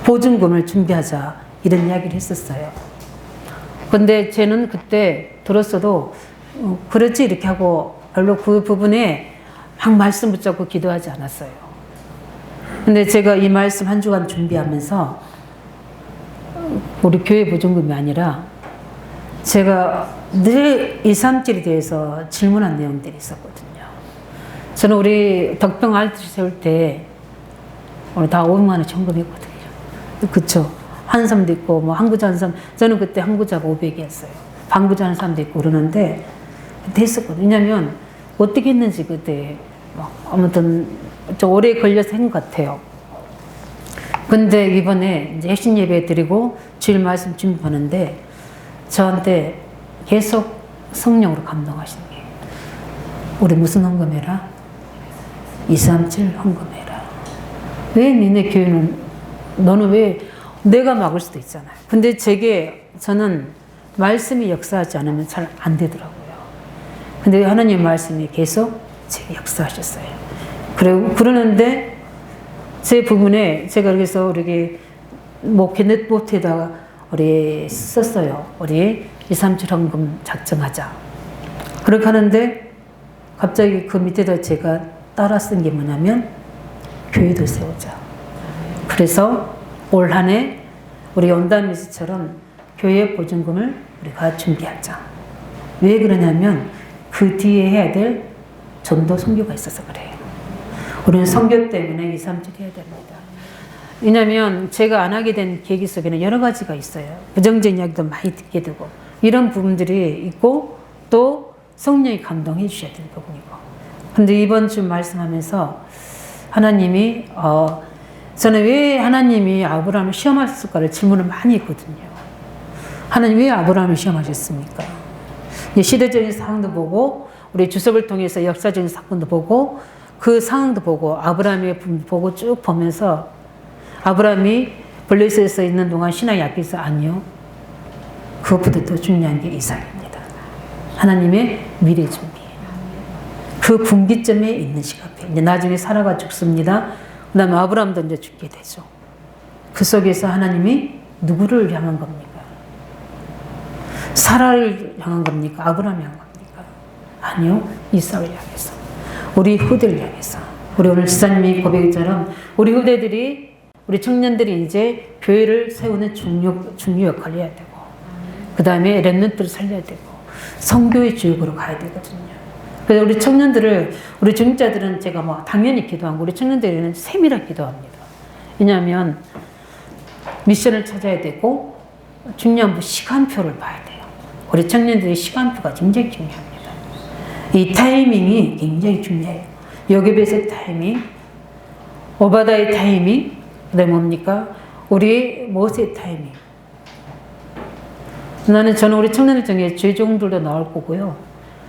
보증금을 준비하자 이런 이야기를 했었어요. 근데 쟤는 그때 들었어도 그렇지 이렇게 하고 별로 그 부분에 막 말씀 붙잡고 기도하지 않았어요. 근데 제가 이 말씀 한 주간 준비하면서 우리 교회 보증금이 아니라 제가 늘 237에 대해서 질문한 내용들이 있었거든요. 저는 우리 덕평 알트 세울 때 오늘 다 500만 원 청금했거든요. 그쵸? 하는 사람도 있고 뭐 한구자 하는 사람 저는 그때 한구자가 500이었어요. 반구자 하는 사람도 있고 그러는데 그때 했었거든요. 왜냐면 어떻게 했는지 그때 아무튼 좀 오래 걸려서 한 것 같아요. 근데 이번에 이제 핵심 예배 드리고 주일 말씀 준비하는데 저한테 계속 성령으로 감동하시는 게 우리 무슨 헌금해라? 237 헌금해라. 왜 니네 교회는 너는 왜 내가 막을 수도 있잖아요. 근데 저는 말씀이 역사하지 않으면 잘 안 되더라고요. 근데 하나님 말씀이 계속 제게 역사하셨어요. 그러는데 제 부분에 제가 그래서 우리 넷보트에다가 우리 썼어요. 우리 237 헌금 작정하자. 그렇게 하는데 갑자기 그 밑에다 제가 따라 쓴 게 뭐냐면 교회도 세우자. 그래서 올 한 해 우리 온다미스처럼 교회 보증금을 우리가 준비하자. 왜 그러냐면 그 뒤에 해야 될 전도 선교가 있어서 그래요. 우리는 선교 때문에 237 해야 됩니다. 왜냐하면 제가 안 하게 된 계기 속에는 여러 가지가 있어요. 부정적인 이야기도 많이 듣게 되고 이런 부분들이 있고 또 성령이 감동해 주셔야 되는 부분이고. 근데 이번 주 말씀하면서 하나님이 저는 왜 하나님이 아브라함을 시험하셨을까를 질문을 많이 했거든요. 하나님 왜 아브라함을 시험하셨습니까? 시대적인 상황도 보고 우리 주석을 통해서 역사적인 사건도 보고 그 상황도 보고 아브라함의 보고 쭉 보면서 아브라함이 블레셋에 있는 동안 신앙이 약해서 아니요. 그것보다 더 중요한 게 이삭입니다. 하나님의 미래 준비. 그 분기점에 있는 시간표. 이제 나중에 사라가 죽습니다. 그 다음에 아브라함도 이제 죽게 되죠. 그 속에서 하나님이 누구를 향한 겁니까? 사라를 향한 겁니까? 아브라함을 향한 겁니까? 아니요. 이삭을 향해서. 우리 후대를 향해서. 우리 오늘 지사님이 고백처럼 우리 후대들이 우리 청년들이 이제 교회를 세우는 중요 역할을 해야 되고 그 다음에 랩런트를 살려야 되고 성교의 주역으로 가야 되거든요. 그래서 우리 청년들을 우리 중직자들은 제가 뭐 당연히 기도하고 우리 청년들에는 세밀하게 기도합니다. 왜냐하면 미션을 찾아야 되고 중요한 시간표를 봐야 돼요. 우리 청년들의 시간표가 굉장히 중요합니다. 이 타이밍이 굉장히 중요해요. 요괴벳의 타이밍, 오바다의 타이밍, 그다음에 뭡니까? 우리 모세의 타이밍. 저는 우리 청년들 중에 죄종들도 나올 거고요.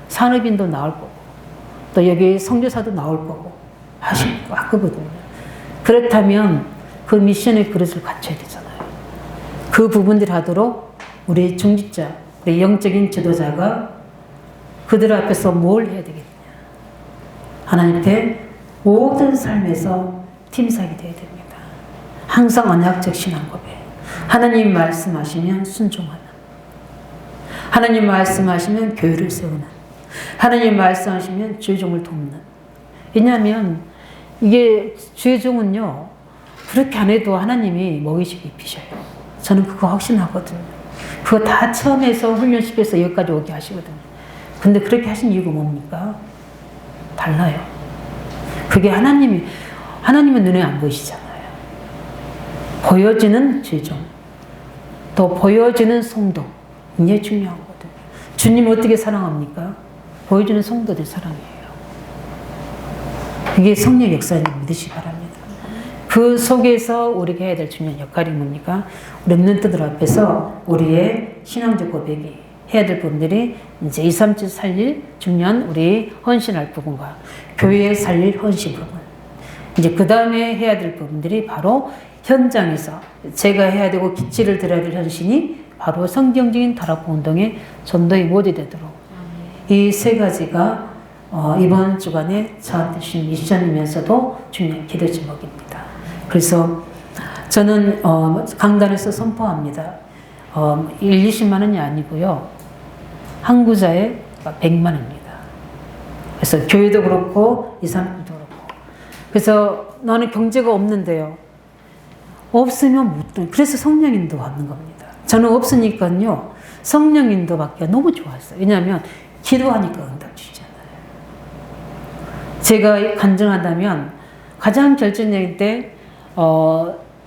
산업인도 나올 거고, 또 여기 선교사도 나올 거고 하거든요. 그렇다면 그 미션의 그릇을 갖춰야 되잖아요. 그 부분들 하도록 우리 중직자, 우리 영적인 지도자가 그들 앞에서 뭘 해야 되겠느냐. 하나님께 모든 삶에서 팀사이 되어야 됩니다. 항상 언약적 신앙 고백. 하나님 말씀하시면 순종하는. 하나님 말씀하시면 교회를 세우는. 하나님 말씀하시면 죄종을 돕는. 왜냐하면 이게 죄종은요, 그렇게 안 해도 하나님이 먹이시고 입히셔요. 저는 그거 확신하거든요. 그거 다 처음에서 훈련시켜서 여기까지 오게 하시거든요. 근데 그렇게 하신 이유가 뭡니까? 달라요. 그게 하나님은 눈에 안 보이시잖아요. 보여지는 죄종, 또 보여지는 성도, 굉장히 중요하거든요. 주님 어떻게 사랑합니까? 보여주는 성도들 사랑해요. 그게 성령 역사를 믿으시기 바랍니다. 그 속에서 우리가 해야 될 중요한 역할이 뭡니까? 렘넌트들 앞에서 우리의 신앙적 고백이 해야 될 부분들이 이제 2, 3주 살릴 중요한 우리 헌신할 부분과 교회에 살릴 헌신 부분. 이제 그 다음에 해야 될 부분들이 바로 현장에서 제가 해야 되고 기치를 드려야 될 헌신이 바로 성경적인 타락부 운동의 전도의 모델이 되도록 이 세 가지가 이번 주간에 저한테 주신 미션이면서도 중요한 기도 제목입니다. 그래서 저는 강단에서 선포합니다. 1, 20만 원이 아니고요. 한 구자에 100만 원입니다. 그래서 교회도 그렇고 2, 3분도 그렇고. 그래서 나는 경제가 없는데요. 없으면 못 돼. 그래서 성령 인도 받는 겁니다. 저는 없으니까요. 성령 인도 받기가 너무 좋았어요. 왜냐하면 기도하니까 응답 주잖아요. 제가 간증한다면 가장 결정적일 때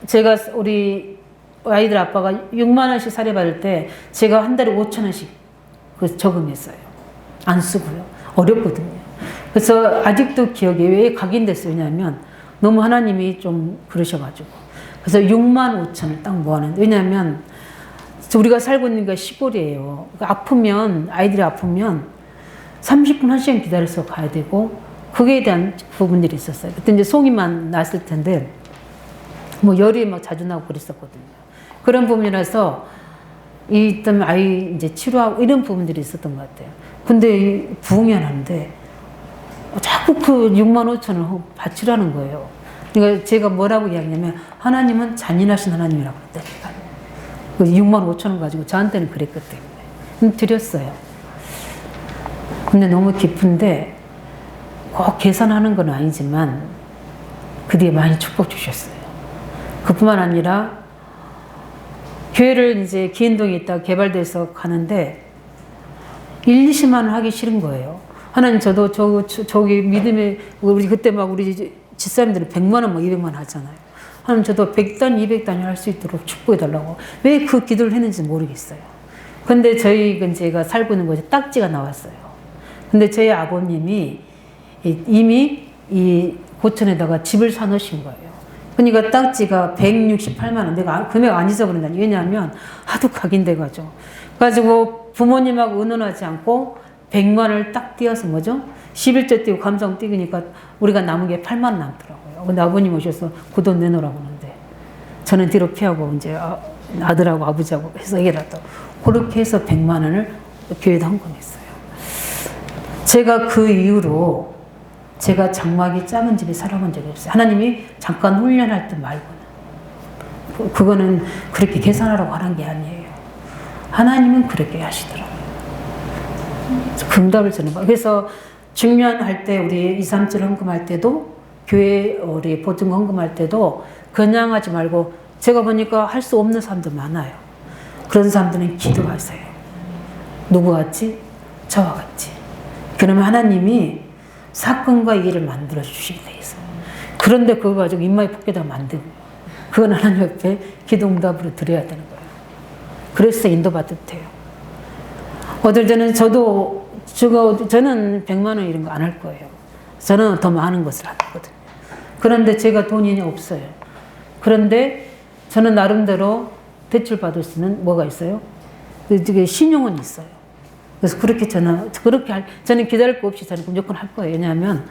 제가 우리 아이들 아빠가 6만 원씩 사례받을 때 제가 한 달에 5천 원씩 저금했어요. 안 쓰고요. 어렵거든요. 그래서 아직도 기억이 왜 각인됐어요. 왜냐하면 너무 하나님이 좀 그러셔가지고. 그래서 6만 5천을 딱 모아놨는데, 왜냐하면 우리가 살고 있는 게 시골이에요. 아프면, 아이들이 아프면 30분, 1시간 기다려서 가야 되고, 그거에 대한 부분들이 있었어요. 그때 이제 송이만 났을 텐데, 뭐 열이 막 자주 나고 그랬었거든요. 그런 부분이라서, 이때 아이 이제 치료하고 이런 부분들이 있었던 것 같아요. 근데 부흥이 하는데, 자꾸 그 6만 5천을 바치라는 거예요. 그러니까 제가 뭐라고 이야기하냐면, 하나님은 잔인하신 하나님이라고 그랬다니까요. 6만 5천 원 가지고 저한테는 그랬기 때문에 드렸어요. 근데 너무 기쁜데 꼭 계산하는 건 아니지만 그 뒤에 많이 축복 주셨어요. 그뿐만 아니라 교회를 이제 기인동에 있다가 개발돼서 가는데 1, 20만 원 하기 싫은 거예요. 하나님 저도 저기 믿음에 우리 그때 막 우리 집사람들은 100만 원, 뭐 200만 원 하잖아요. 하나님 저도 100단, 200단위 할 수 있도록 축복해달라고. 왜 그 기도를 했는지 모르겠어요. 근데 제가 살고 있는 곳에 딱지가 나왔어요. 근데 저희 아버님이 이미 이 고천에다가 집을 사놓으신 거예요. 그러니까 딱지가 168만 원. 내가 금액 안 잊어버린다니. 왜냐하면 하도 각인돼가지고. 그래가지고 부모님하고 의논하지 않고 100만 원을 딱 띄어서 뭐죠? 11조 띄고 감정 띄우니까 우리가 남은 게 8만 원 남더라고요. 근데 아버님 오셔서 그 돈 내놓으라고 하는데 저는 뒤로 피하고 이제 아들하고 아버지하고 해서 해결했다. 그렇게 해서 100만 원을 교회에 헌금했어요. 제가 그 이후로 제가 장막이 작은 집에 살아본 적이 없어요. 하나님이 잠깐 훈련할 때 말고는. 그거는 그렇게 계산하라고 하는 게 아니에요. 하나님은 그렇게 하시더라고요. 그 응답을 저는 봐. 그래서 중요한 할 때 우리 2, 3절 헌금할 때도 교회 우리 보증 헌금할 때도 그냥 하지 말고 제가 보니까 할 수 없는 사람들 많아요. 그런 사람들은 기도하세요. 누구 같이? 저와 같이. 그러면 하나님이 사건과 일을 만들어 주시게 돼 있어요. 그런데 그거 가지고 입마에 붓게다 만들고 그건 하나님 옆에 기도 응답으로 드려야 되는 거예요. 그래서 인도받을 때요. 어떨 때는 저도 저는 100만 원 이런 거 안 할 거예요. 저는 더 많은 것을 하거든요. 그런데 제가 돈이 없어요. 그런데 저는 나름대로 대출 받을 수 있는 뭐가 있어요? 그게 신용은 있어요. 그래서 그렇게 저는 기다릴 거 없이 저는 무조건 할 거예요. 왜냐하면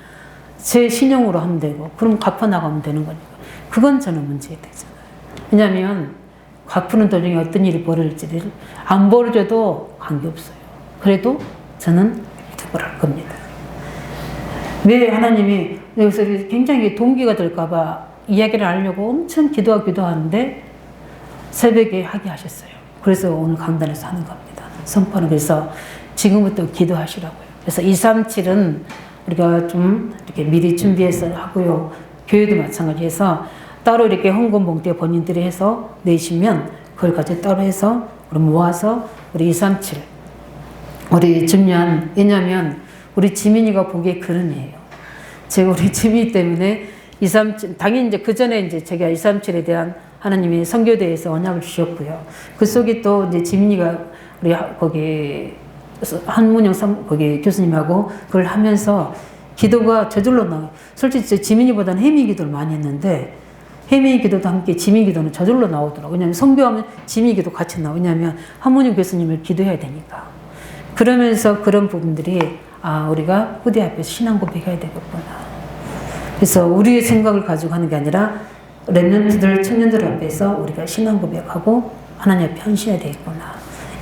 제 신용으로 하면 되고, 그럼 갚아 나가면 되는 거니까. 그건 저는 문제 되잖아요. 왜냐하면 갚는 도중에 어떤 일이 벌어질지를 안 벌어져도 관계없어요. 그래도 저는 이득을 할 겁니다. 왜 하나님이 여기서 굉장히 동기가 될까봐 이야기를 하려고 엄청 기도하는데 새벽에 하게 하셨어요. 그래서 오늘 강단에서 하는 겁니다. 선포는 그래서 지금부터 기도하시라고요. 그래서 237은 우리가 좀 이렇게 미리 준비해서 하고요. 교회도 마찬가지해서 따로 이렇게 헌금 봉투에 본인들이 해서 내시면 그걸 가지고 따로 해서 우리 모아서 우리 237 우리 중요한, 왜냐면 우리 지민이가 보기에 그런 애예요. 제가 우리 지민이 때문에 237 당연히 이제 그 전에 이제 제가 237에 대한 하나님이 선교대에서 언약을 주셨고요. 그 속에 또 이제 지민이가 우리 거기 한문영 거기 교수님하고 그걸 하면서 기도가 저절로 나와요. 솔직히 지민이보다는 혜미 기도를 많이 했는데 혜미 기도도 함께 지민 기도는 저절로 나오더라고요. 왜냐하면 선교하면 지민 기도 같이 나와요. 왜냐하면 한문영 교수님을 기도해야 되니까. 그러면서 그런 부분들이 우리가 후대 앞에서 신앙 고백해야 되겠구나. 그래서 우리의 생각을 가지고 하는 게 아니라 렘넌트들, 청년들 앞에서 우리가 신앙 고백하고 하나님 앞에 헌신해야 되겠구나.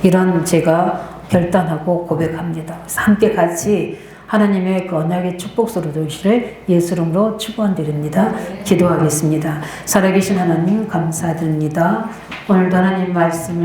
이런 제가 결단하고 고백합니다. 그래서 함께 같이 하나님의 그 언약의 축복 소로 되시를 예수 이름으로 축원드립니다. 기도하겠습니다. 살아계신 하나님 감사드립니다. 오늘도 하나님 말씀을